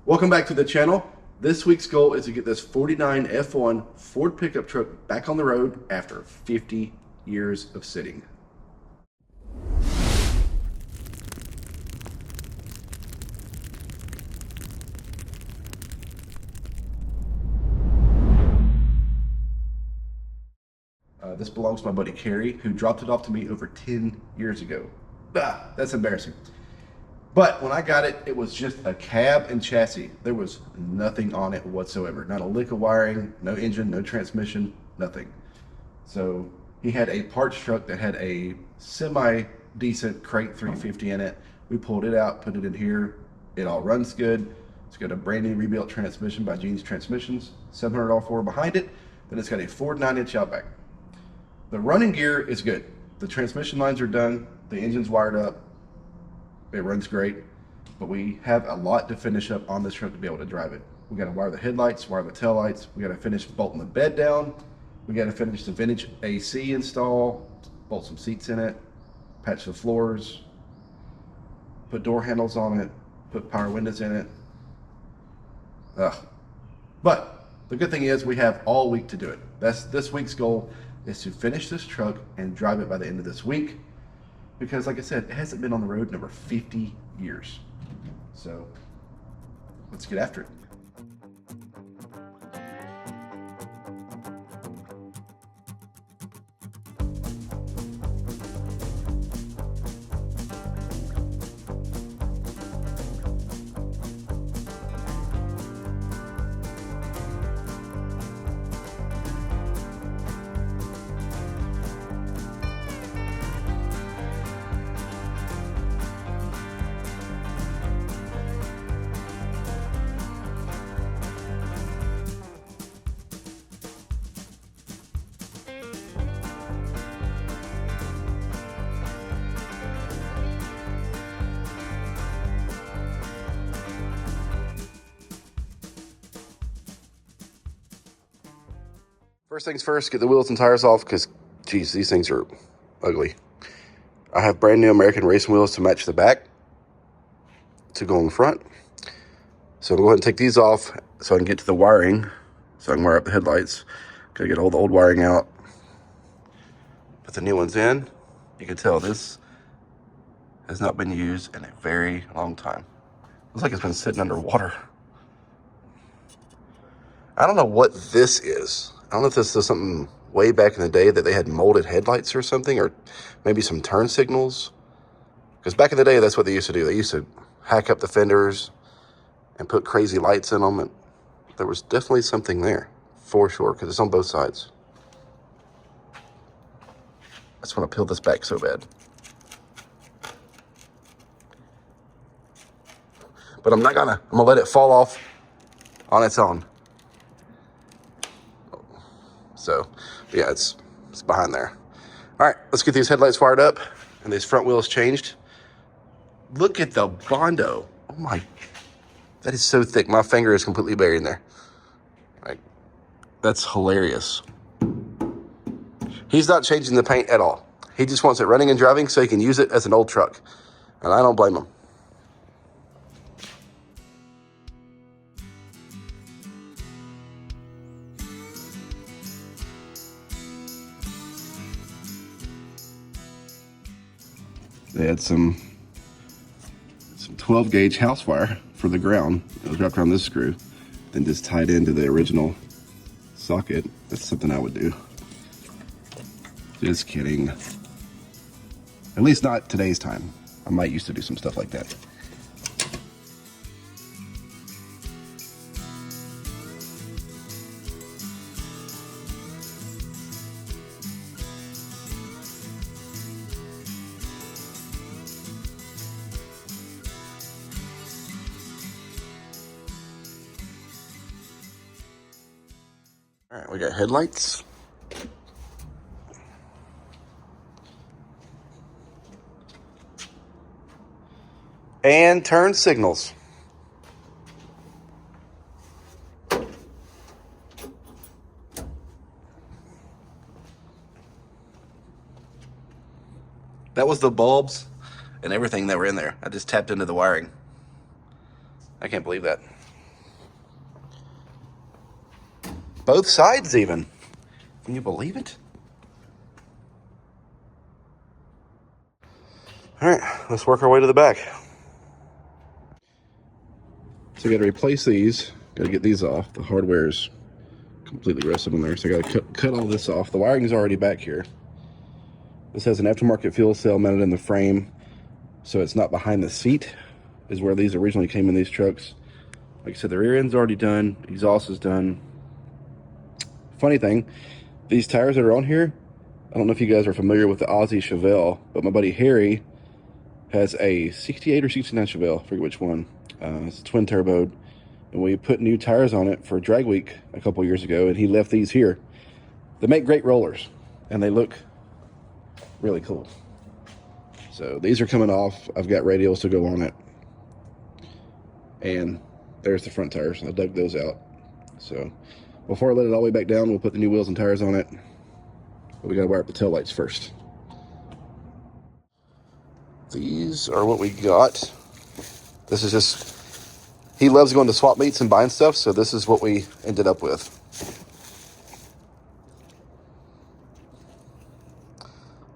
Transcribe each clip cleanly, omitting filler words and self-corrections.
Welcome back to the channel. This week's goal is to get this 49 F1 Ford pickup truck back on the road after 50 years of sitting. This belongs to my buddy Kerry, who dropped it off to me over 10 years ago. That's embarrassing. But when I got it, it was just a cab and chassis. There was nothing on it whatsoever. Not a lick of wiring, no engine, no transmission, nothing. So he had a parts truck that had a semi-decent crate 350 in it. We pulled it out, put it in here. It all runs good. It's got a brand new rebuilt transmission by Gene's Transmissions, 700 R4 behind it. Then it's got a Ford 9-inch Outback. The running gear is good. The transmission lines are done. The engine's wired up. It runs great, but we have a lot to finish up on this truck to be able to drive it. We got to wire the headlights, wire the taillights. We got to finish bolting the bed down. We got to finish the vintage AC install, bolt some seats in it, patch the floors, put door handles on it, put power windows in it. But the good thing is we have all week to do it. That's this week's goal, is to finish this truck and drive it by the end of this week. Because like I said, it hasn't been on the road in over 50 years. So let's get after it. First things first, get the wheels and tires off because, geez, these things are ugly. I have brand new American racing wheels to match the back to go in the front. So I'm going to go ahead and take these off so I can get to the wiring, so I can wire up the headlights. Gotta get all the old wiring out. Put the new ones in. You can tell this has not been used in a very long time. Looks like it's been sitting underwater. I don't know what this is. I don't know if this is something way back in the day that they had molded headlights or something, or maybe some turn signals. Because back in the day, that's what they used to do. They used to hack up the fenders and put crazy lights in them. And there was definitely something there, for sure, because it's on both sides. I just want to peel this back so bad. But I'm gonna let it fall off on its own. So, yeah, it's behind there. All right, let's get these headlights wired up and these front wheels changed. Look at the Bondo. Oh my, that is so thick. My finger is completely buried in there. Like, that's hilarious. He's not changing the paint at all. He just wants it running and driving so he can use it as an old truck. And I don't blame him. They had some 12 gauge house wire for the ground. It was wrapped around this screw, then just tied into the original socket. That's something I would do. Just kidding. At least not today's time. I might used to do some stuff like that. All right, we got headlights. And turn signals. That was the bulbs and everything that were in there. I just tapped into the wiring. I can't believe that. both sides even. Can you believe it? All right, let's work our way to the back. So we got to replace these. Got to get these off. The hardware's completely rusted on there, so I got to cut all this off. The wiring's already back here. This has an aftermarket fuel cell mounted in the frame, so it's not behind the seat, is where these originally came in these trucks. Like I said, the rear end's already done. Exhaust is done. Funny thing, these tires that are on here, I don't know if you guys are familiar with the Aussie Chevelle, but my buddy Harry has a 68 or 69 Chevelle, I forget which one. It's a twin turboed, and we put new tires on it for drag week a couple years ago, and he left these here. They make great rollers, and they look really cool. So these are coming off. I've got radials to go on it, and there's the front tires. I dug those out. So before I let it all the way back down, we'll put the new wheels and tires on it, but we got to wire up the tail lights first. These are what we got. This is just, he loves going to swap meets and buying stuff, so this is what we ended up with.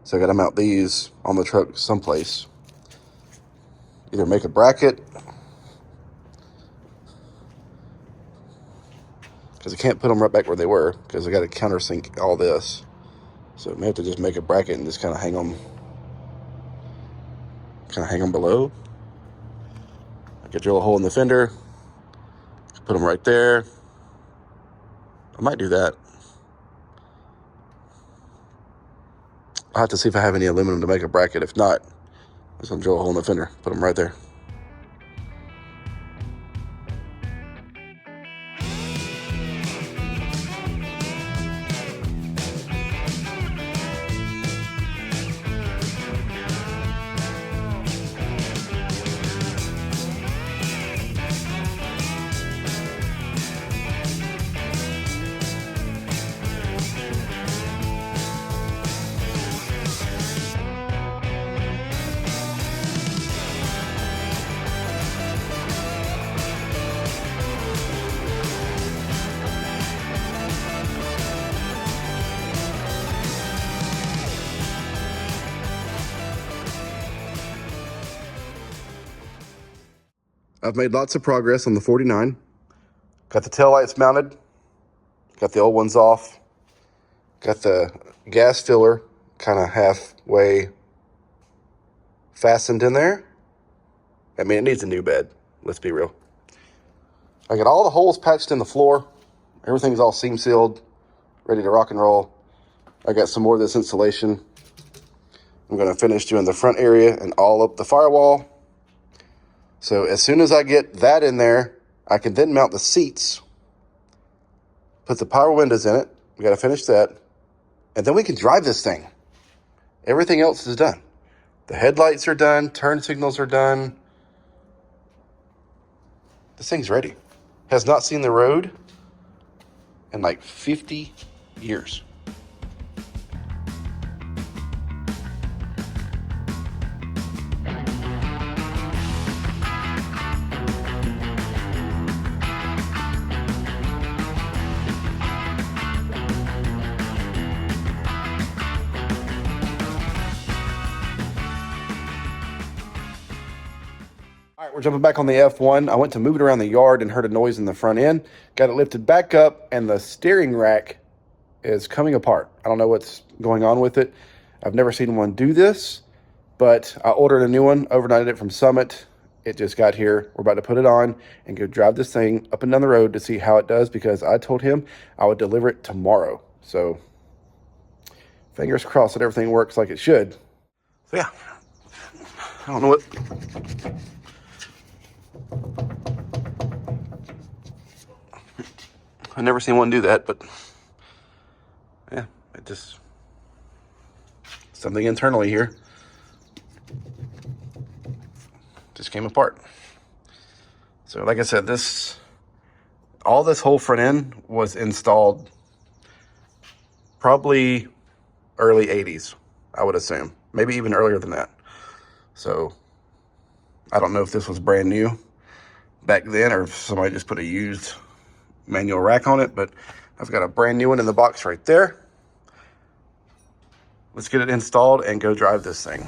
So I got to mount these on the truck someplace. Either make a bracket, because I can't put them right back where they were, because I got to countersink all this. So I may have to just make a bracket and just kind of hang them below. I could drill a hole in the fender, put them right there. I might do that. I'll have to see if I have any aluminum to make a bracket. If not, I'm just gonna drill a hole in the fender, put them right there. I've made lots of progress on the 49. Got the taillights mounted. Got the old ones off. Got the gas filler kind of halfway fastened in there. I mean, it needs a new bed. Let's be real. I got all the holes patched in the floor. Everything's all seam sealed, ready to rock and roll. I got some more of this insulation. I'm going to finish doing the front area and all up the firewall. So as soon as I get that in there, I can then mount the seats, put the power windows in it. We got to finish that. And then we can drive this thing. Everything else is done. The headlights are done. Turn signals are done. This thing's ready. Has not seen the road in like 50 years. All right, we're jumping back on the F1. I went to move it around the yard and heard a noise in the front end. Got it lifted back up, and the steering rack is coming apart. I don't know what's going on with it. I've never seen one do this, but I ordered a new one, overnighted it from Summit. It just got here. We're about to put it on and go drive this thing up and down the road to see how it does, because I told him I would deliver it tomorrow. So fingers crossed that everything works like it should. So yeah, I don't know what... I've never seen one do that, but yeah, it just, something internally here just came apart. So like I said, all this whole front end was installed probably early 80s, I would assume, maybe even earlier than that. So I don't know if this was brand new back then or if somebody just put a used manual rack on it, but I've got a brand new one in the box right there. Let's get it installed and go drive this thing.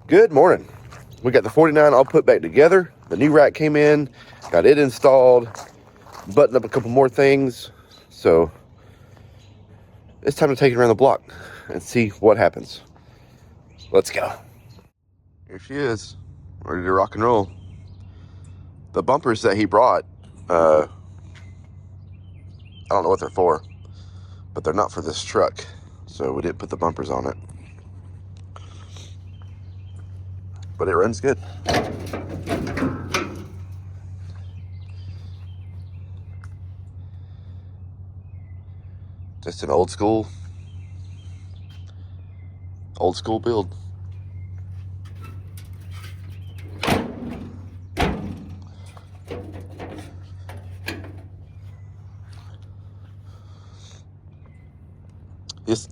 Good morning. We got the 49 all put back together. The new rack came in, got it installed, buttoned up a couple more things. So it's time to take it around the block and see what happens. Let's go. Here she is, ready to rock and roll. The bumpers that he brought, I don't know what they're for, but they're not for this truck. So we didn't put the bumpers on it. But it runs good. Just an old school build.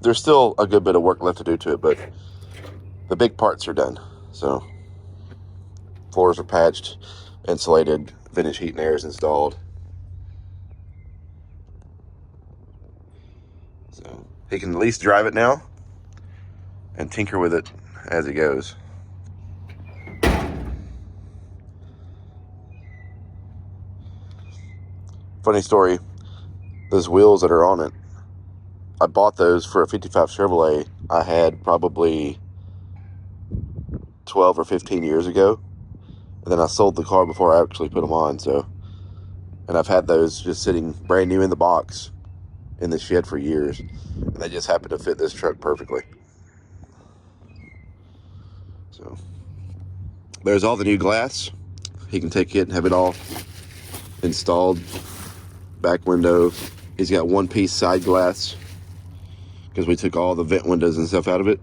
There's still a good bit of work left to do to it, but the big parts are done. So floors are patched, insulated, vintage heat and air is installed. So he can at least drive it now and tinker with it as he goes. Funny story, those wheels that are on it, I bought those for a 55 Chevrolet I had probably 12 or 15 years ago. And then I sold the car before I actually put them on. So, and I've had those just sitting brand new in the box in the shed for years. And they just happen to fit this truck perfectly. So there's all the new glass. He can take it and have it all installed. Back window. He's got one piece side glass because we took all the vent windows and stuff out of it.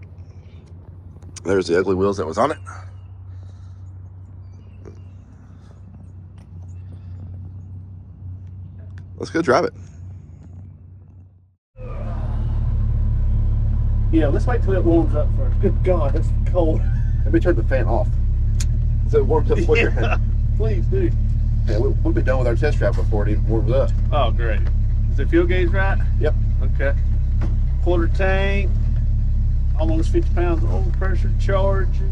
There's the ugly wheels that was on it. Let's go drive it. Yeah, let's wait till it warms up first. Good God, that's cold. Let me turn the fan off so it warms up quicker. Yeah, please do. Yeah, we'll be done with our test drive before it even warms up. Oh, great. Is the fuel gauge right? Yep. Okay. Quarter tank, almost 50 pounds of oil pressure charging.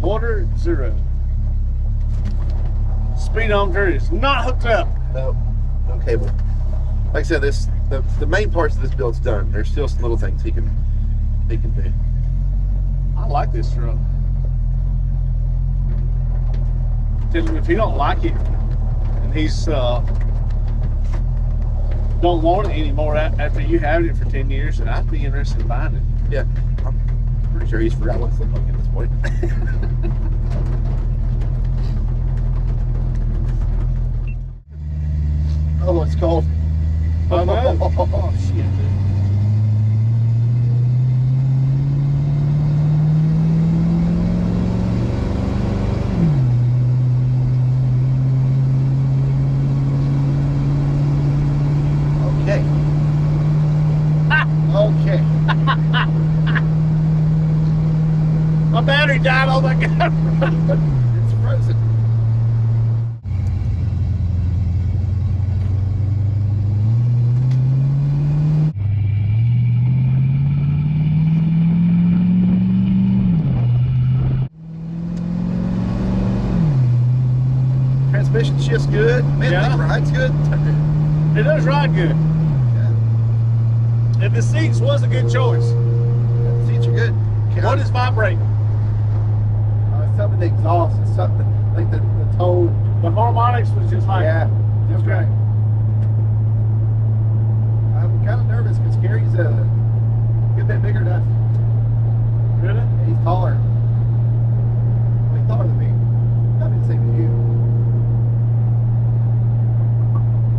Water, 0. Speedometer is not hooked up. No cable. Like I said, the main parts of this build's done. There's still some little things he can do. I like this truck. Tell him if he don't like it and he's don't want it anymore after you have it for 10 years, then I'd be interested in buying it. Yeah, I'm pretty sure he's forgot what it's looked like at this point. Oh, it's cold. Oh, no. Oh, shit. Okay. My battery died. Oh my God. It's frozen. Transmission shift's good. Man, Yeah. the ride's good. It does ride good. And the seats was a good choice. The seats are good. What is vibrating? Some of the exhaust is something. I think the tone. The harmonics was just like, Yeah, that's okay. right. I'm kind of nervous because Kerry's a good bit bigger than us. Really? He's taller. Well, he's taller than me. I mean, same as you.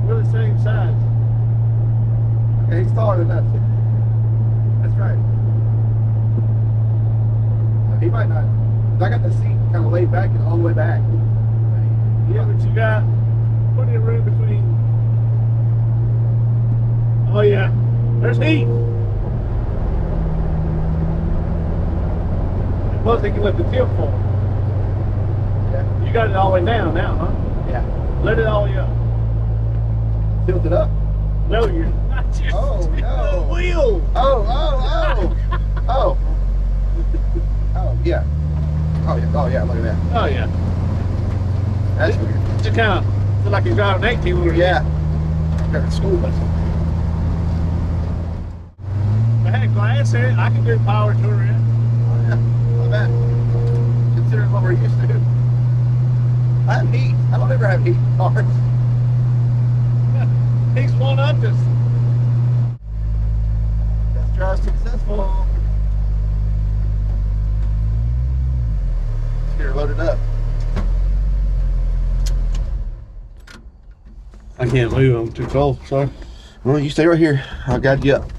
We're the same size. Okay, he's taller than us. That's right. So he might not. 'Cause I got the seat kind of laid back and all the way back. Yeah, but you got plenty of room between. Oh yeah, there's heat. And plus they can let the tip fall. You got it all the way down now, huh? Yeah. Let it all the way up. Tilt it up. No, you're not. Oh, no. The wheel. Oh, oh. Oh, yeah. Oh, yeah, look at that. Oh, yeah. That's weird. Just kind of feel like you're driving an 18-wheeler. Yeah. Got a school bus. If I had glass in it, I could do power touring. Oh, yeah. Not bad. Considering what we're used to. I have heat. I don't ever have heat in cars. He's one up us. Test drive successful. Here, loaded up. I can't move. I'm too cold. Sorry. Well, you stay right here. I'll guide you up.